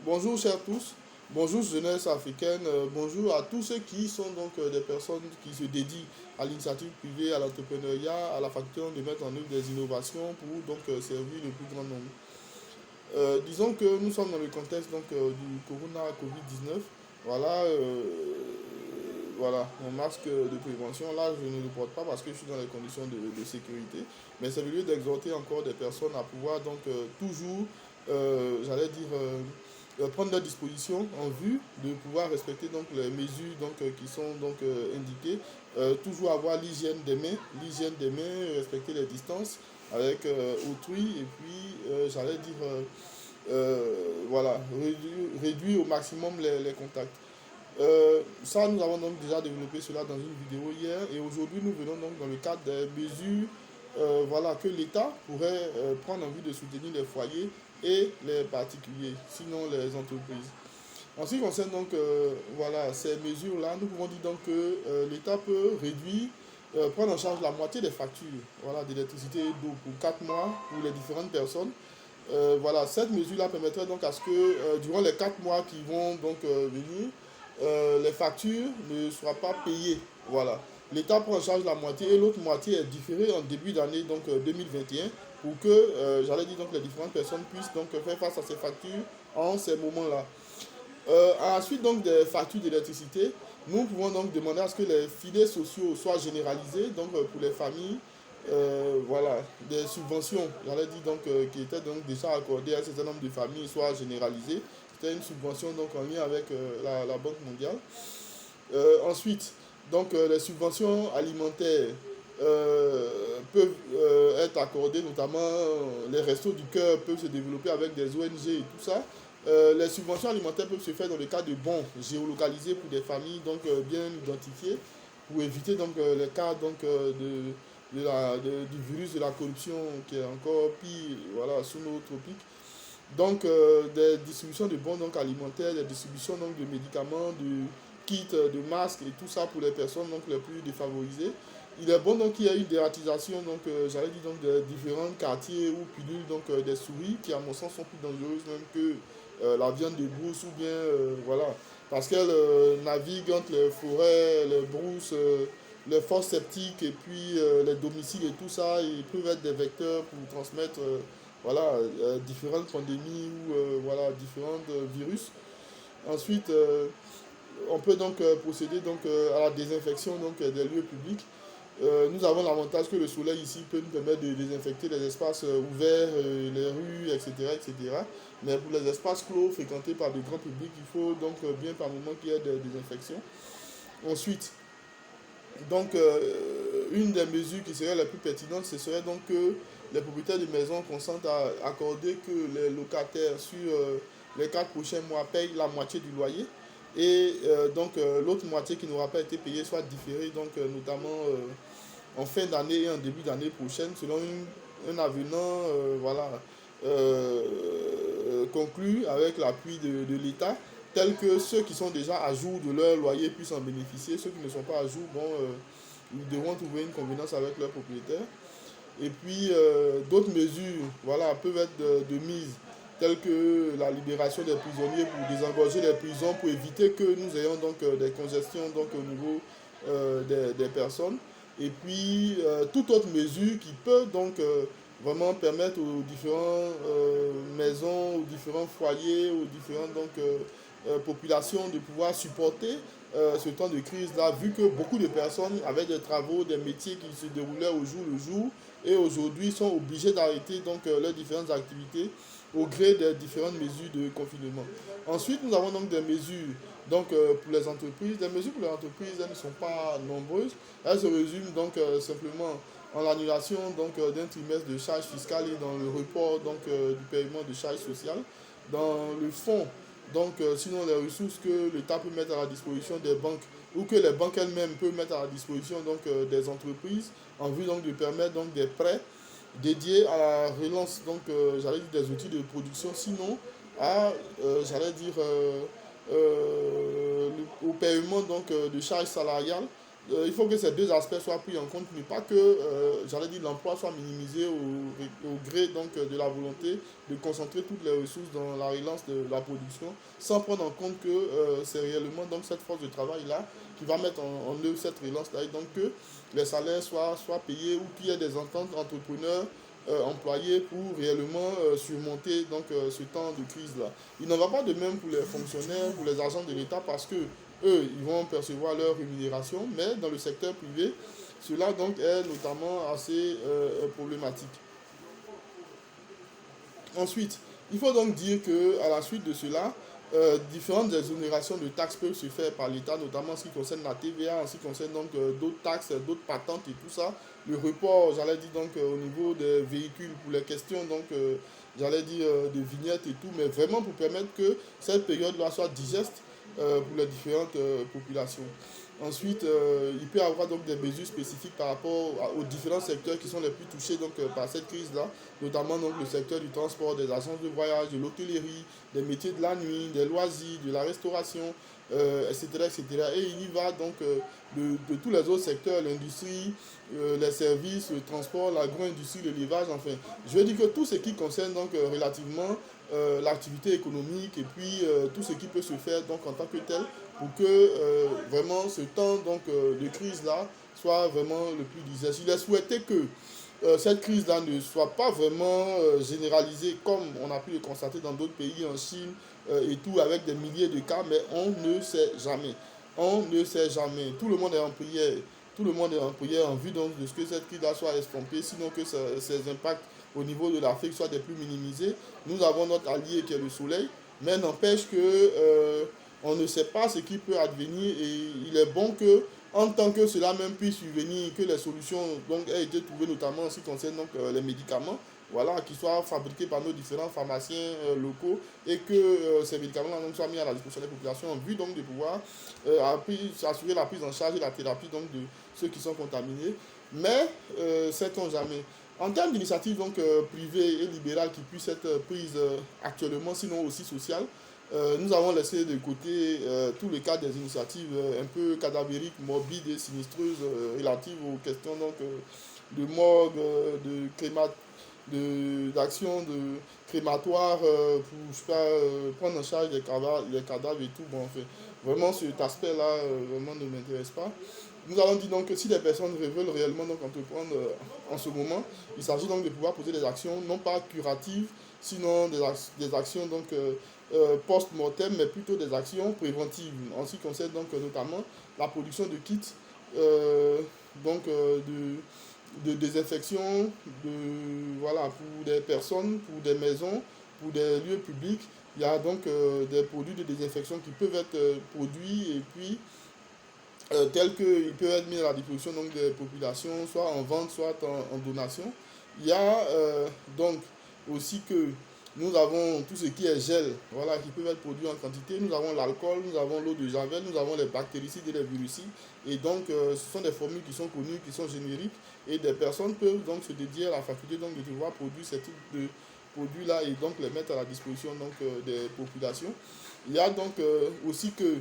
Bonjour chers tous, bonjour jeunesse africaine, bonjour à tous ceux qui sont donc des personnes qui se dédient à l'initiative privée, à l'entrepreneuriat, à la faculté de mettre en œuvre des innovations pour donc servir le plus grand nombre. Disons que nous sommes dans le contexte donc du corona Covid-19. Voilà, voilà, mon masque de prévention, là je ne le porte pas parce que je suis dans les conditions de sécurité, mais c'est le lieu d'exhorter encore des personnes à pouvoir donc toujours, j'allais dire, prendre leurs dispositions en vue de pouvoir respecter donc les mesures donc, qui sont donc indiquées. Toujours avoir l'hygiène des mains, respecter les distances avec autrui et puis j'allais dire voilà, réduire au maximum les contacts. Ça, nous avons donc déjà développé cela dans une vidéo hier et aujourd'hui nous venons donc dans le cadre des mesures voilà, que l'État pourrait prendre en vue de soutenir les foyers et les particuliers, sinon les entreprises. En ce qui concerne donc voilà, ces mesures-là, nous pouvons dire donc que l'État peut réduire, prendre en charge la moitié des factures voilà, d'électricité et d'eau pour 4 mois pour les différentes personnes. Voilà, cette mesure-là permettrait donc à ce que durant les 4 mois qui vont donc venir, les factures ne soient pas payées. Voilà. L'État prend en charge la moitié et l'autre moitié est différée en début d'année donc 2021 pour que, j'allais dire donc les différentes personnes puissent donc faire face à ces factures en ces moments-là. Ensuite donc des factures d'électricité, nous pouvons donc demander à ce que les filets sociaux soient généralisés donc pour les familles. Voilà, des subventions, j'allais dire donc qui étaient donc déjà accordées à un certain nombre de familles soient généralisées. C'était une subvention donc en lien avec la Banque mondiale. Ensuite, donc les subventions alimentaires peuvent être accordées, notamment les restos du cœur peuvent se développer avec des ONG et tout ça. Les subventions alimentaires peuvent se faire dans le cas de bons géolocalisés pour des familles donc bien identifiées pour éviter donc les cas donc du virus de la corruption qui est encore pire voilà, sous nos tropiques. Donc, des distributions de bons donc, alimentaires, des distributions donc, de médicaments, de kits, de masques et tout ça pour les personnes donc, les plus défavorisées. Il est bon donc qu'il y ait une dératisation, donc j'allais dire donc des différents quartiers ou pilules donc des souris qui à mon sens sont plus dangereuses même que la viande de brousse ou bien voilà parce qu'elles naviguent entre les forêts, les brousses, les fosses septiques et puis les domiciles et tout ça, ils peuvent être des vecteurs pour transmettre voilà, différentes pandémies ou voilà, différents virus. Ensuite, on peut donc procéder donc, à la désinfection donc, des lieux publics. Nous avons l'avantage que le soleil ici peut nous permettre de désinfecter les espaces ouverts, les rues, etc., etc. Mais pour les espaces clos fréquentés par de grands publics, il faut donc bien par moment qu'il y ait des désinfections. Ensuite, donc, une des mesures qui serait la plus pertinente, ce serait donc que les propriétaires de maisons consentent à accorder que les locataires sur les 4 prochains mois payent la moitié du loyer et donc l'autre moitié qui n'aura pas été payée soit différée, donc notamment en fin d'année et en début d'année prochaine, selon un avenant voilà, conclu avec l'appui de l'État, tel que ceux qui sont déjà à jour de leur loyer puissent en bénéficier, ceux qui ne sont pas à jour, bon, ils devront trouver une convenance avec leur propriétaire. Et puis d'autres mesures voilà, peuvent être de mise, telles que la libération des prisonniers pour désengorger les prisons, pour éviter que nous ayons donc des congestions donc, au niveau des personnes. Et puis toute autre mesure qui peut donc vraiment permettre aux différentes maisons, aux différents foyers, aux différentes donc, populations de pouvoir supporter ce temps de crise-là, vu que beaucoup de personnes avaient des travaux, des métiers qui se déroulaient au jour le jour, et aujourd'hui sont obligés d'arrêter donc leurs différentes activités au gré des différentes mesures de confinement. Ensuite, nous avons donc des mesures donc, pour les entreprises. Les mesures pour les entreprises, elles ne sont pas nombreuses. Elles se résument donc simplement en l'annulation d'un trimestre de charges fiscales et dans le report donc, du paiement de charges sociales. Dans le fonds, donc sinon les ressources que l'État peut mettre à la disposition des banques ou que les banques elles-mêmes peuvent mettre à la disposition donc, des entreprises en vue donc, de permettre donc, des prêts dédiés à la relance donc j'allais dire des outils de production, sinon à j'allais dire au paiement donc de charges salariales il faut que ces deux aspects soient pris en compte, mais pas que, j'allais dire, l'emploi soit minimisé au gré donc, de la volonté de concentrer toutes les ressources dans la relance de la production, sans prendre en compte que c'est réellement donc, cette force de travail-là qui va mettre en œuvre cette relance-là, et donc que les salaires soient payés ou qu'il y ait des ententes entrepreneurs employés pour réellement surmonter donc, ce temps de crise-là. Il n'en va pas de même pour les fonctionnaires, pour les agents de l'État, parce que eux, ils vont percevoir leur rémunération, mais dans le secteur privé, cela donc est notamment assez problématique. Ensuite, il faut donc dire que à la suite de cela, différentes exonérations de taxes peuvent se faire par l'État, notamment en ce qui concerne la TVA, en ce qui concerne donc d'autres taxes, d'autres patentes et tout ça. Le report, j'allais dire donc au niveau des véhicules pour les questions donc j'allais dire de vignettes et tout, mais vraiment pour permettre que cette période-là soit digeste pour les différentes populations. Ensuite, il peut y avoir donc des mesures spécifiques par rapport aux différents secteurs qui sont les plus touchés donc, par cette crise-là, notamment donc, le secteur du transport, des agences de voyage, de l'hôtellerie, des métiers de la nuit, des loisirs, de la restauration, etc., etc. Et il y va donc de tous les autres secteurs, l'industrie, les services, le transport, l'agro-industrie, l'élevage, enfin. Je veux dire que tout ce qui concerne donc relativement l'activité économique et puis tout ce qui peut se faire donc en tant que tel pour que vraiment ce temps donc, de crise-là soit vraiment le plus digeste. Il est souhaité que cette crise-là ne soit pas vraiment généralisée comme on a pu le constater dans d'autres pays, en Chine et tout, avec des milliers de cas, mais on ne sait jamais. On ne sait jamais. Tout le monde est en prière. Tout le monde est en prière en vue donc de ce que cette crise-là soit estompée, sinon que ses impacts au niveau de l'Afrique soient des plus minimisés. Nous avons notre allié qui est le soleil, mais n'empêche que on ne sait pas ce qui peut advenir et il est bon que en tant que cela même puisse survenir, que les solutions donc, aient été trouvées, notamment en ce qui concerne donc, les médicaments, voilà, qui soient fabriqués par nos différents pharmaciens locaux et que ces médicaments soient mis à la disposition des populations en vue donc de pouvoir assurer la prise en charge et la thérapie donc, de ceux qui sont contaminés. Mais, sait-on jamais. En termes d'initiatives donc, privées et libérales qui puissent être prises actuellement, sinon aussi sociales, nous avons laissé de côté tout le cas des initiatives un peu cadavériques, morbides et sinistreuses relatives aux questions donc, de morgue, de crémat, d'action de crématoire pour je sais pas, prendre en charge les cadavres et tout. Bon, enfin, vraiment cet aspect-là vraiment ne m'intéresse pas. Nous allons dire donc que si les personnes veulent réellement donc entreprendre en ce moment, il s'agit donc de pouvoir poser des actions non pas curatives, sinon des actions donc post-mortem, mais plutôt des actions préventives en ce qui concerne donc notamment la production de kits euh, donc de désinfection voilà, pour des personnes, pour des maisons, pour des lieux publics. Il y a donc des produits de désinfection qui peuvent être produits et puis tels qu'ils peuvent être mis à la disposition donc, des populations, soit en vente, soit en donation. Il y a donc aussi que nous avons tout ce qui est gel, voilà, qui peut être produit en quantité. Nous avons l'alcool, nous avons l'eau de javel, nous avons les bactéricides et les virucides. Et donc, ce sont des formules qui sont connues, qui sont génériques. Et des personnes peuvent donc se dédier à la faculté donc, de pouvoir produire ce type de produits-là et donc les mettre à la disposition donc, des populations. Il y a donc aussi que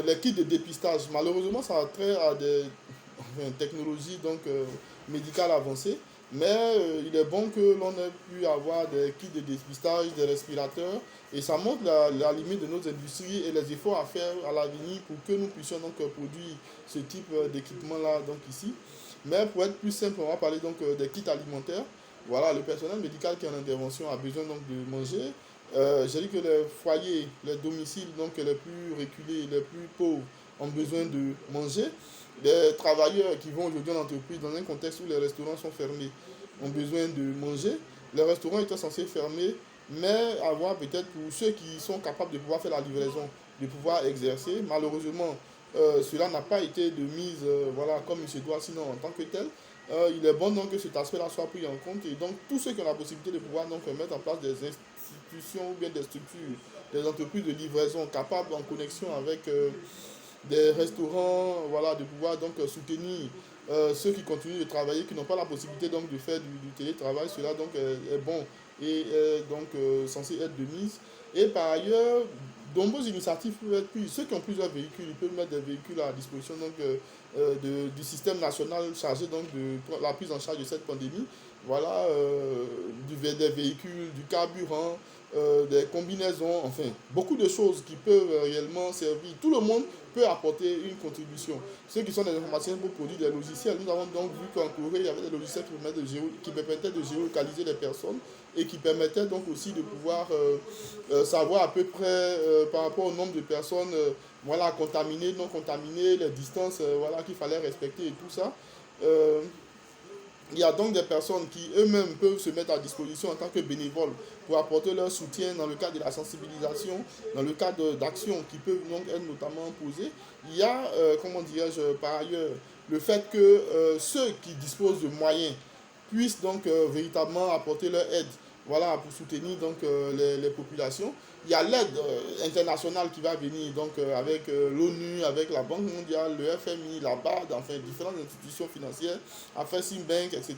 les kits de dépistage, malheureusement, ça a trait à des technologies donc, médicales avancées. Mais il est bon que l'on ait pu avoir des kits de dépistage, des respirateurs, et ça montre la limite de nos industries et les efforts à faire à l'avenir pour que nous puissions donc produire ce type d'équipement-là donc ici. Mais pour être plus simple, on va parler donc des kits alimentaires. Voilà, le personnel médical qui est en intervention a besoin donc de manger. J'ai dit que les foyers, les domiciles donc les plus reculés, les plus pauvres ont besoin de manger. Les travailleurs qui vont aujourd'hui en entreprise dans un contexte où les restaurants sont fermés ont besoin de manger. Les restaurants étaient censés fermer, mais avoir peut-être pour ceux qui sont capables de pouvoir faire la livraison, de pouvoir exercer. Malheureusement, cela n'a pas été de mise voilà, comme il se doit, sinon en tant que tel. Il est bon donc que cet aspect-là soit pris en compte et donc tous ceux qui ont la possibilité de pouvoir donc mettre en place des institutions ou bien des structures, des entreprises de livraison capables en connexion avec des restaurants, voilà, de pouvoir donc soutenir ceux qui continuent de travailler, qui n'ont pas la possibilité donc de faire du télétravail, cela donc est bon et est donc censé être de mise. Et par ailleurs, nombreuses initiatives peuvent être prises. Ceux qui ont plusieurs véhicules, ils peuvent mettre des véhicules à disposition du système national chargé donc, de la prise en charge de cette pandémie. Voilà, des véhicules, du carburant, des combinaisons, enfin, beaucoup de choses qui peuvent réellement servir. Tout le monde peut apporter une contribution. Ceux qui sont des informaticiens pour produire des logiciels, nous avons donc vu qu'en Corée, il y avait des logiciels qui permettaient de géolocaliser les personnes et qui permettaient donc aussi de pouvoir savoir à peu près par rapport au nombre de personnes voilà, contaminées, non contaminées, les distances voilà, qu'il fallait respecter et tout ça. Euh, il y a donc des personnes qui eux-mêmes peuvent se mettre à disposition en tant que bénévoles pour apporter leur soutien dans le cadre de la sensibilisation, dans le cadre d'actions qui peuvent donc être notamment posées. Il y a, comment dirais-je, par ailleurs, le fait que ceux qui disposent de moyens puissent donc véritablement apporter leur aide, voilà, pour soutenir donc les populations. Il y a l'aide internationale qui va venir donc avec l'ONU, avec la Banque mondiale, le FMI, la BAD, enfin différentes institutions financières, Afreximbank, etc.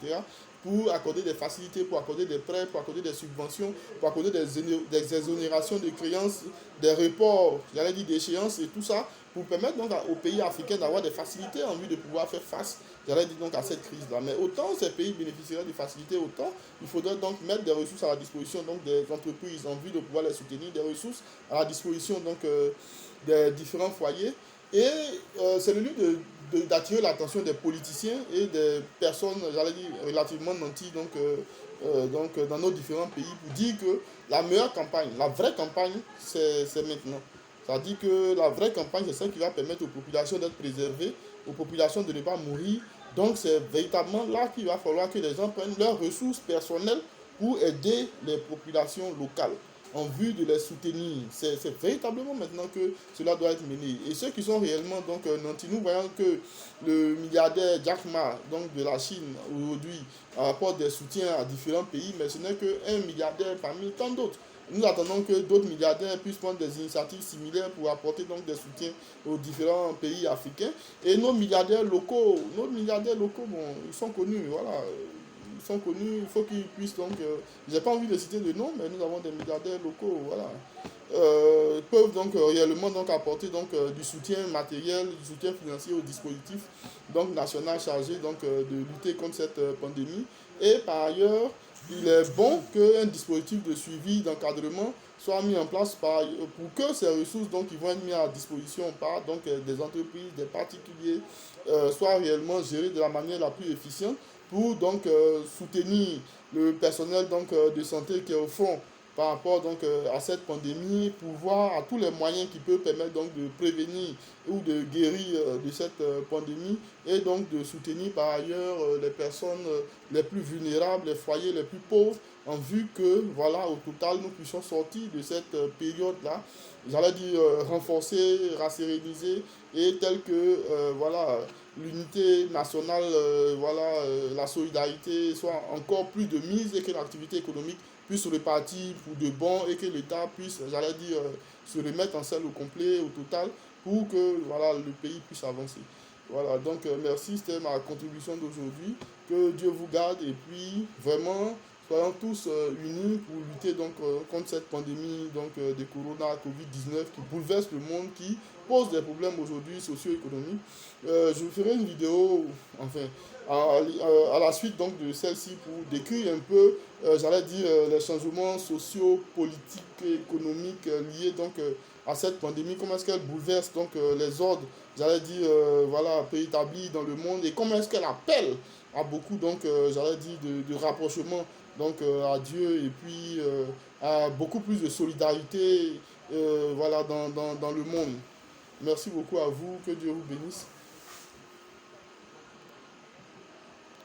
pour accorder des facilités, pour accorder des prêts, pour accorder des subventions, pour accorder des exonérations de créances, des reports, j'allais dire d'échéances et tout ça, pour permettre donc aux pays africains d'avoir des facilités en vue de pouvoir faire face, j'allais dire donc à cette crise-là. Mais autant ces pays bénéficieraient de facilités, autant il faudrait donc mettre des ressources à la disposition donc des entreprises en vue de pouvoir les soutenir, des ressources à la disposition donc des différents foyers. Et c'est le lieu d'attirer l'attention des politiciens et des personnes, j'allais dire, relativement nantis dans nos différents pays pour dire que la meilleure campagne, la vraie campagne, c'est maintenant. C'est-à-dire que la vraie campagne, c'est celle qui va permettre aux populations d'être préservées, aux populations de ne pas mourir. Donc c'est véritablement là qu'il va falloir que les gens prennent leurs ressources personnelles pour aider les populations locales en vue de les soutenir. C'est véritablement maintenant que cela doit être mené. Et ceux qui sont réellement donc nantis, nous voyons que le milliardaire Jack Ma donc de la Chine aujourd'hui apporte des soutiens à différents pays, mais ce n'est qu'un milliardaire parmi tant d'autres. Nous attendons que d'autres milliardaires puissent prendre des initiatives similaires pour apporter donc des soutiens aux différents pays africains. Et nos milliardaires locaux, bon, ils sont connus, voilà. Ils sont connus, il faut qu'ils puissent donc. J'ai pas envie de citer de nom, mais nous avons des milliardaires locaux, voilà. Peuvent donc réellement donc apporter donc du soutien matériel, du soutien financier au dispositif donc national chargé donc de lutter contre cette pandémie. Et par ailleurs, il est bon qu'un dispositif de suivi, d'encadrement soit mis en place pour que ces ressources donc, qui vont être mises à disposition par donc, des entreprises, des particuliers, soient réellement gérées de la manière la plus efficiente pour donc, soutenir le personnel donc, de santé qui est au front par rapport donc, à cette pandémie, pour voir à tous les moyens qui peuvent permettre donc, de prévenir ou de guérir de cette pandémie et donc de soutenir par ailleurs les personnes les plus vulnérables, les foyers les plus pauvres, en vue que, voilà, au total, nous puissions sortir de cette période-là, j'allais dire renforcée, rassérénisée, et telle que, voilà, l'unité nationale, voilà, la solidarité soit encore plus de mise et que l'activité économique puisse se repartir pour de bon et que l'État puisse, j'allais dire, se remettre en selle au complet, au total, pour que voilà, le pays puisse avancer. Voilà, donc merci, c'était ma contribution d'aujourd'hui. Que Dieu vous garde et puis vraiment, soyons tous unis pour lutter donc, contre cette pandémie donc, de Corona, Covid-19 qui bouleverse le monde, qui pose des problèmes aujourd'hui socio-économiques. Je vous ferai une vidéo, enfin, à la suite donc, de celle-ci pour décrire un peu, j'allais dire, les changements sociaux, politiques et économiques liés donc, à cette pandémie, comment est-ce qu'elle bouleverse donc, les ordres, j'allais dire, voilà, préétablis dans le monde et comment est-ce qu'elle appelle à beaucoup, donc, j'allais dire, de rapprochement donc, à Dieu et puis à beaucoup plus de solidarité voilà, dans le monde. Merci beaucoup à vous, que Dieu vous bénisse.